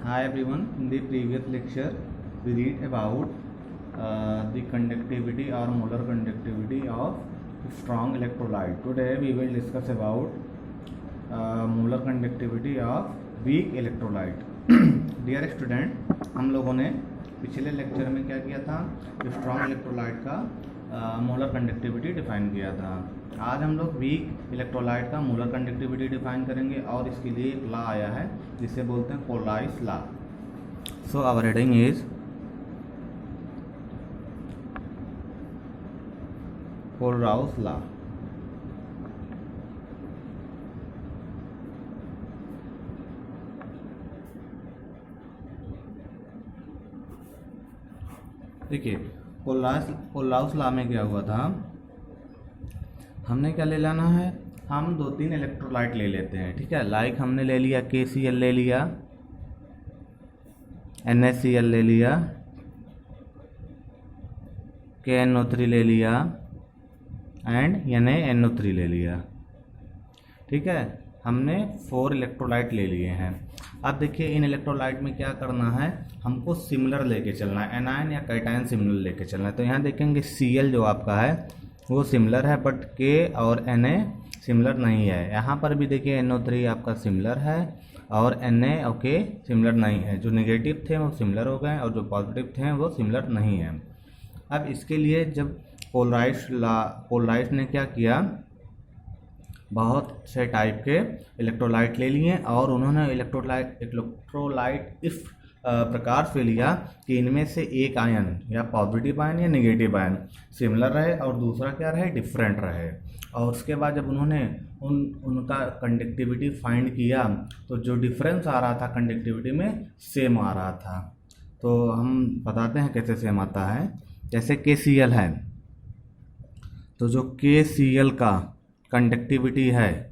Hi everyone, in the previous lecture we read about the conductivity or molar conductivity of strong electrolyte. Today we will discuss about molar conductivity of weak electrolyte. Dear student, हम लोगों ने पिछले lecture में क्या किया था, strong electrolyte का molar conductivity define किया था। आज हम लोग वीक इलेक्ट्रोलाइट का मोलर कंडक्टिविटी डिफाइन करेंगे और इसके लिए एक लॉ आया है जिसे बोलते हैं Kohlrausch law. So our heading is Kohlrausch law. देखिए कोलराउस लॉ में क्या हुआ था, हमने क्या ले लेना है, हम दो तीन इलेक्ट्रोलाइट ले लेते हैं, ठीक है। लाइक हमने ले लिया KCl ले लिया, NaCl ले लिया, KNO3 ले लिया एंड NaNO3 ले लिया, ठीक है। हमने 4 इलेक्ट्रोलाइट ले लिए हैं। अब देखिए इन इलेक्ट्रोलाइट में क्या करना है, हमको सिमिलर लेके चलना है, एनायन या कैटायन सिमिलर लेके चलना है। तो यहाँ देखेंगे Cl जो आपका है वो सिमिलर है, बट K और Na सिमिलर नहीं है। यहाँ पर भी देखिए NO3 आपका सिमिलर है और Na और K सिमिलर नहीं है। जो नेगेटिव थे वो सिमिलर हो गए और जो पॉजिटिव थे वो सिमिलर नहीं है। अब इसके लिए जब कोलराइस ने क्या किया, बहुत से टाइप के इलेक्ट्रोलाइट ले लिए और उन्होंने इलेक्ट्रोलाइट इस प्रकार से लिया कि इनमें से एक आयन या पॉजिटिव आयन या नेगेटिव आयन सिमिलर रहे और दूसरा क्या रहे, डिफरेंट रहे। और उसके बाद जब उन्होंने उनका कंडक्टिविटी फाइंड किया तो जो डिफरेंस आ रहा था कंडक्टिविटी में सेम आ रहा था। तो हम बताते हैं कैसे सेम आता है। जैसे KCl है तो जो KCl का कंडक्टिविटी है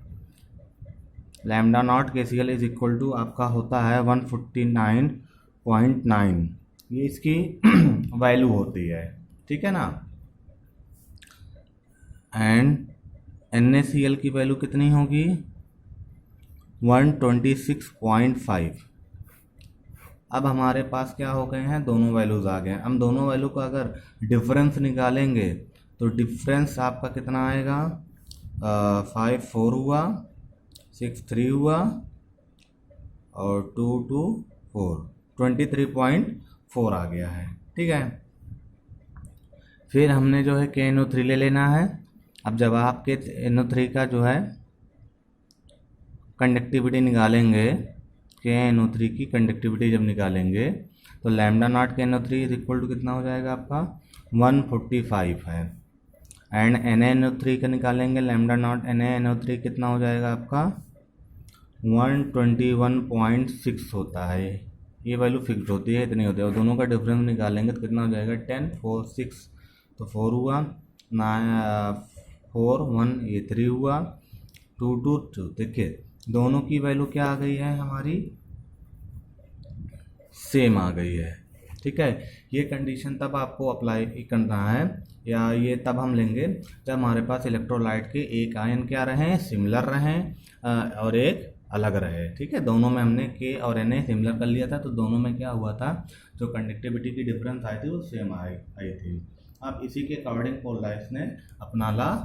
lambda naught KCl is equal to आपका होता है 149.9, ये इसकी वैल्यू होती है, ठीक है ना। एंड NaCl की वैल्यू कितनी होगी, 126.5। अब हमारे पास क्या हो गए हैं, दोनों वैल्यूज आ गए हैं। हम दोनों वैल्यू का अगर डिफरेंस निकालेंगे तो डिफरेंस आपका कितना आएगा, 5 4 हुआ, 6 3 हुआ और 2 2 4, 23.4 आ गया है, ठीक है। फिर हमने जो है KNO3 ले लेना है। अब जब आप NO3 का जो है कंडक्टिविटी निकालेंगे, KNO3 की कंडक्टिविटी जब निकालेंगे तो lambda naught KNO3 is equal to कितना हो जाएगा आपका 145 है। एंड NaNO3 का निकालेंगे, लैम्डा नॉट NaNO3 कितना हो जाएगा आपका 121.6 होता है। ये वैल्यू फिक्स होती है, इतनी होती है। और दोनों का डिफरेंस निकालेंगे तो कितना हो जाएगा 10 4 6, तो 4 हुआ, 4 1 ये 3 हुआ, 2 2 2। देखिए दोनों की वैल्यू क्या आ गई है, हमारी सेम आ गई है, ठीक है। ये कंडीशन तब आपको अप्लाई करना है या ये तब हम लेंगे जब हमारे पास इलेक्ट्रोलाइट के एक आयन क्या रहे, सिमिलर रहें और एक अलग रहे, ठीक है। दोनों में हमने K और Na सिमिलर कर लिया था तो दोनों में क्या हुआ था, जो कंडक्टिविटी की डिफरेंस आई थी वो सेम आई थी। अब इसी के अकॉर्डिंग कोलराइस ने अपना लॉ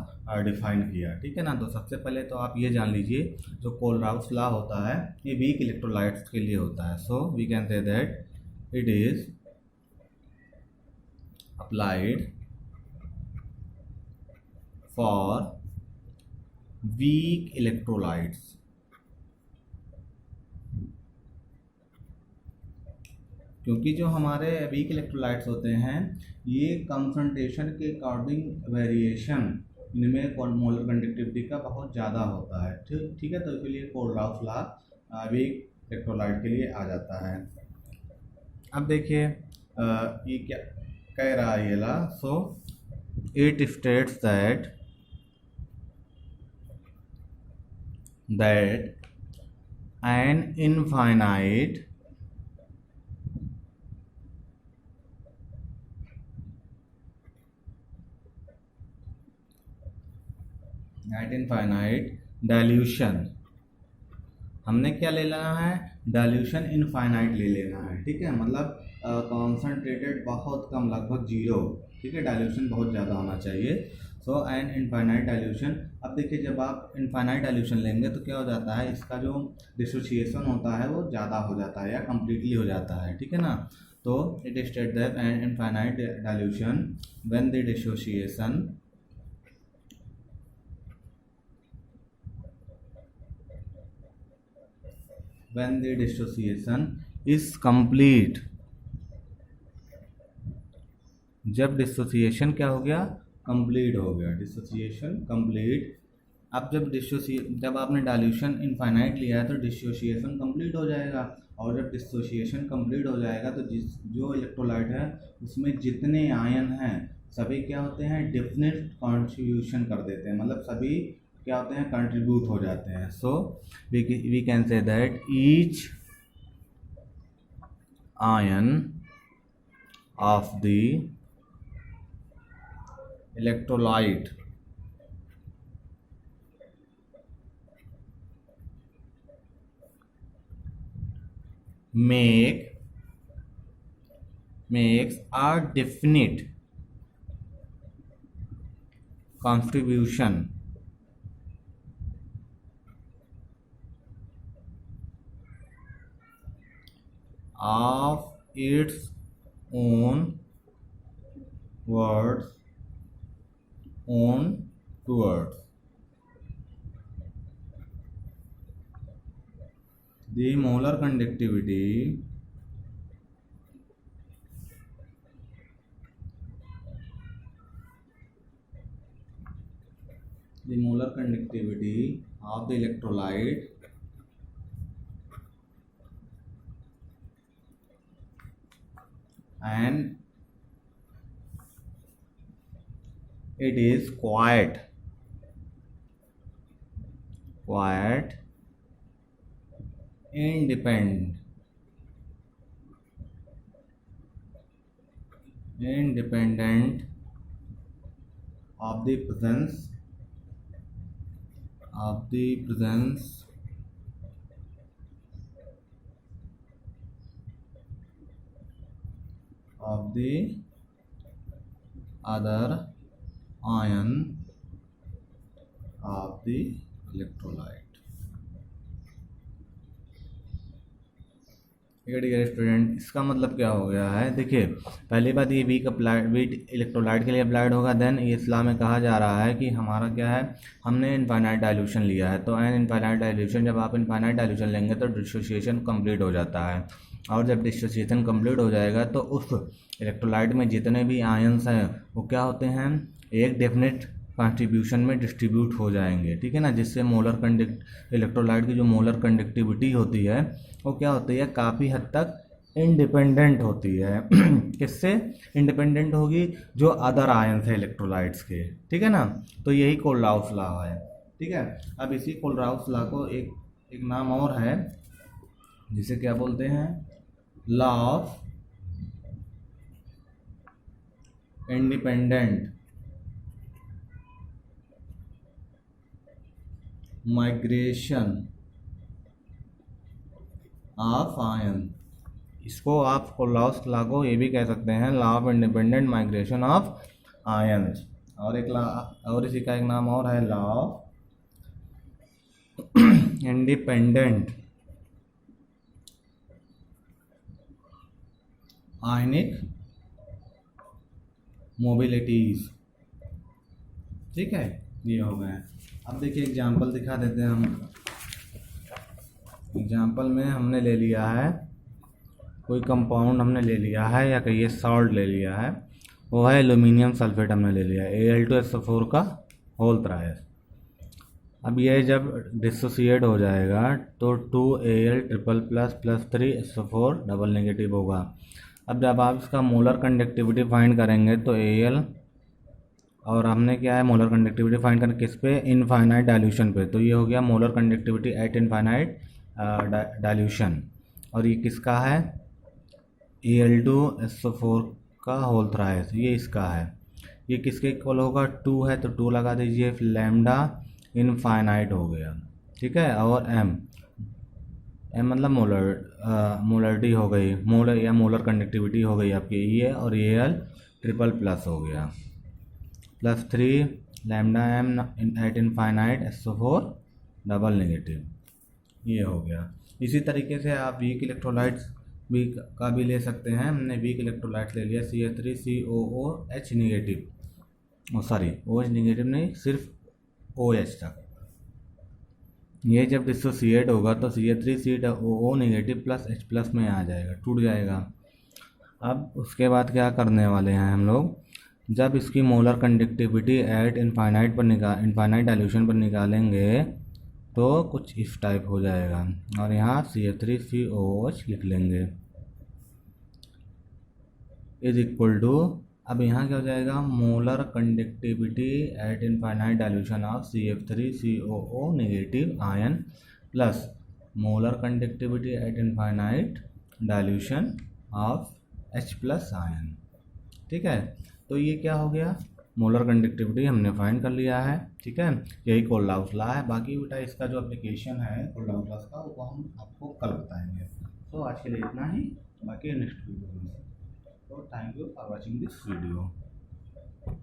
डिफाइन किया, ठीक है ना। तो सबसे पहले तो आप ये जान लीजिए जो कोलराउस लॉ होता है ये वीक इलेक्ट्रोलाइट्स के लिए होता है। So we can say that it is applied for weak electrolytes। क्योंकि जो हमारे वीक इलेक्ट्रोलाइट्स होते हैं ये कंसंट्रेशन के अकॉर्डिंग वेरिएशन इनमें मोलर कंडक्टिविटी का बहुत ज़्यादा होता है, ठीक है। तो इसलिए कोलराउस लॉ वीक इलेक्ट्रोलाइट के लिए आ जाता है। अब देखिए ये क्या कह रहा है ये law. So it states that an infinite dilution हमने क्या ले लेना है, डाइल्यूशन इनफाइनाइट ले लेना है, ठीक है, मतलब कॉन्सनट्रेटेड बहुत कम, लगभग जीरो, ठीक है, डाइल्यूशन बहुत ज़्यादा होना चाहिए। सो एन इनफाइनाइट डाइल्यूशन। अब देखिए जब आप इनफाइनाइट डाइल्यूशन लेंगे तो क्या हो जाता है, इसका जो डिसोसिएशन होता है वो ज़्यादा हो जाता है या कम्प्लीटली हो जाता है, ठीक है ना। तो it is state that an infinite dilution when the dissociation when the dissociation is complete, जब डिसोसिएशन क्या हो गया, कंप्लीट हो गया, डिसोसिएशन कंप्लीट। अब जब आपने डाइल्यूशन इनफाइनाइट लिया है तो डिसोसिएशन कंप्लीट हो जाएगा, और जब डिसोसिएशन कंप्लीट हो जाएगा तो जो इलेक्ट्रोलाइट है उसमें जितने आयन हैं सभी क्या होते हैं, डेफिनेट कॉन्ट्रीब्यूशन कर देते हैं, मतलब सभी क्या होते हैं, कंट्रीब्यूट हो जाते हैं। So we can say that each ion of the electrolyte makes a definite contribution of its own towards the molar conductivity of the electrolyte and it is quite independent of the presence of the other ion of the electrolyte। Dear student, इसका मतलब क्या हो गया है, देखिए पहली बात ये वीक इलेक्ट्रोलाइट के लिए अप्लाइड होगा। देन ये इस्लाम में कहा जा रहा है कि हमारा क्या है, हमने इनफाइनाइट डाइल्यूशन लिया है, तो एन इनफाइनाइट डाइल्यूशन, जब आप इनफाइनाइट डाइल्यूशन लेंगे तो डिसोसिएशन कंप्लीट हो जाता है, और जब डिसोसिएशन कंप्लीट हो जाएगा तो उस इलेक्ट्रोलाइट में जितने भी आयन्स हैं वो क्या होते हैं, एक डेफिनेट कंट्रीब्यूशन में डिस्ट्रीब्यूट हो जाएंगे, ठीक है ना, जिससे इलेक्ट्रोलाइट की जो मोलर कंडक्टिविटी होती है वो क्या होती है, काफ़ी हद तक इंडिपेंडेंट होती है। किससे इंडिपेंडेंट होगी, जो अदर आयन्स है इलेक्ट्रोलाइट्स के, ठीक है ना। तो यही कोलराउस लॉ है, ठीक है। अब इसी कोलराउस लॉ को एक नाम और है जिसे क्या बोलते हैं, law of independent migration of ion. इसको आप कोलराउस लॉ को ये भी कह सकते हैं, law of independent migration of ions. और इसी का एक नाम और है, law of independent ionic mobilities, ठीक है, ये हो गए। अब देखिए एग्जाम्पल दिखा देते हैं हम। एग्जाम्पल में हमने ले लिया है कोई कंपाउंड, हमने ले लिया है या कहिए सॉल्ट ले लिया है, वो है एल्यूमिनियम सल्फेट हमने ले लिया है, Al2SO4 का होल थ्राइस। अब ये जब डिसोसिएट हो जाएगा तो 2Al triple plus plus 3SO4 double negative होगा। अब जब आप इसका मोलर कंडक्टिविटी फाइंड करेंगे तो Al, और हमने क्या है मोलर कंडक्टिविटी फाइंड करना किस पे, इनफाइनाइट डाइल्यूशन पे, तो ये हो गया molar conductivity eight infinite dilution. और ये किसका है, Al2SO4 का होल थ्राइस, ये इसका है। ये किसके इक्वल होगा, 2 है तो 2 लगा दीजिए, लैम्डा इनफाइनाइट हो गया, ठीक है, और m एम मतलब मोलरिटी हो गई, मोलर या मोलर कंडक्टिविटी हो गई आपकी ये, और ये एल ट्रिपल प्लस हो गया, +3 lambda M at infinite SO4 double negative, ये हो गया। इसी तरीके से आप वीक इलेक्ट्रोलाइट्स भी का भी ले सकते हैं। हमने वीक इलेक्ट्रोलाइट्स ले लिया CH3COOH negative, sorry OH negative नहीं, सिर्फ OH तक। ये जब डिसोसिएट होगा तो CH3COO negative plus H plus में आ जाएगा, टूट जाएगा। अब उसके बाद क्या करने वाले हैं हम लोग, जब इसकी molar conductivity eight infinite dilution पर निकालेंगे तो कुछ इस टाइप हो जाएगा, और यहाँ CH3COOH लिख लेंगे इज इक्वल टू, अब यहाँ क्या हो जाएगा, molar conductivity eight infinite dilution of CF3COO negative ion plus molar conductivity eight infinite dilution of H plus ion. ठीक है, तो ये क्या हो गया, मोलर कंडक्टिविटी हमने फाइंड कर लिया है। ठीक है, यही कोल्हाउस लॉ है। बाकी बेटा इसका जो एप्लीकेशन है कोल्हाउस लॉ का वो हम आपको कल बताएंगे। तो आज के लिए इतना ही, बाकी नेक्स्ट वीडियो में। So thank you for watching this video.